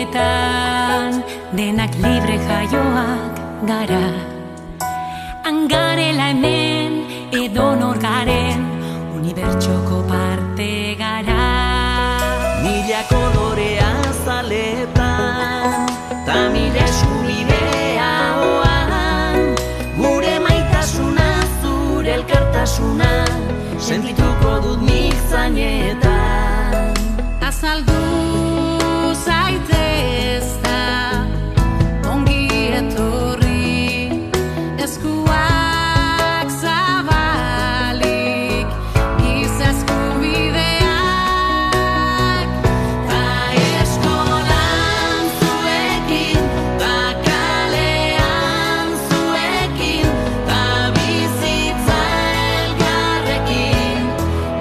honetan denak libre jaioak gara. Hangarela hemen edonor garen unibertsoko parte gara. Mila kolorea zaletan ta mila eskubidea hoan, gure maitasuna zure elkartasuna sentituko dut nik zainetan. Azaldu zaitezta ongi etorri, eskuak zabalik giza eskubideak. Ta eskolan zuekin, ta kalean zuekin, ta bizitza elkarrekin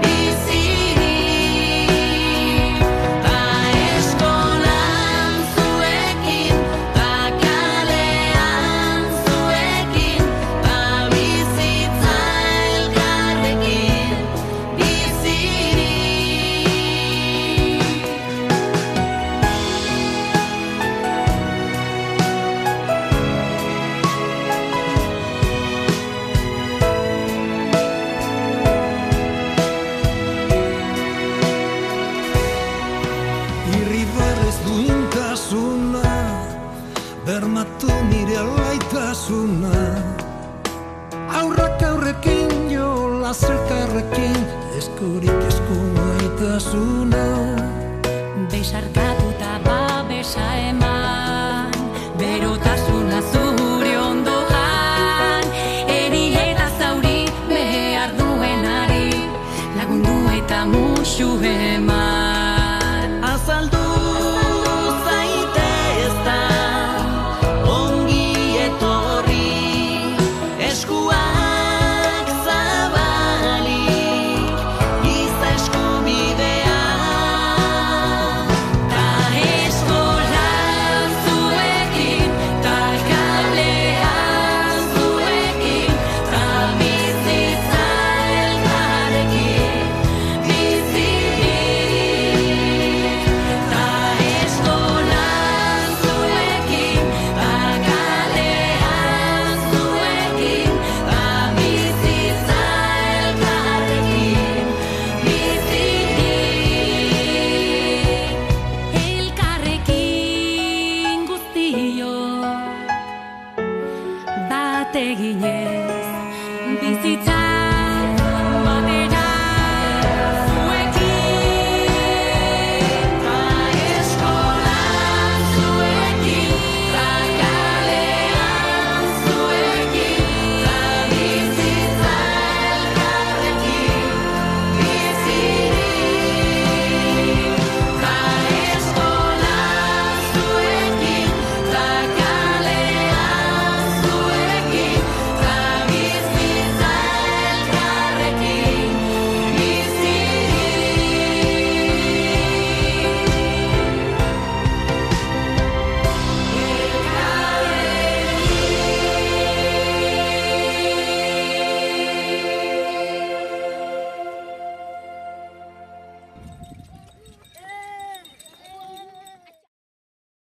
bizirik. Ta eskolan zuekin, ta kalean zuekin, ta bizitza elkarrekin Irribarrez duintasuna, bermatu nire alaitasuna. Aurrak aurrekin, jolas elkarrekin, eskurik esku maitasuna. Besarkatu eta babesa eman, berotasuna zure ondoan. Eri eta zauri behar duenari, lagundu eta musu eman. Azaldu zaitezta ongi etorri, eskuak zabalik giza eskubidea. Ta eskolan zuekin, ta kalean zuekin, ta bizitza elkarrekin bizirik. Ta eskolan zuekin, ta kalean zuekin, ta bizitza elkarrekin bizirik. Elkarrekin guztiok bat eginez bizitza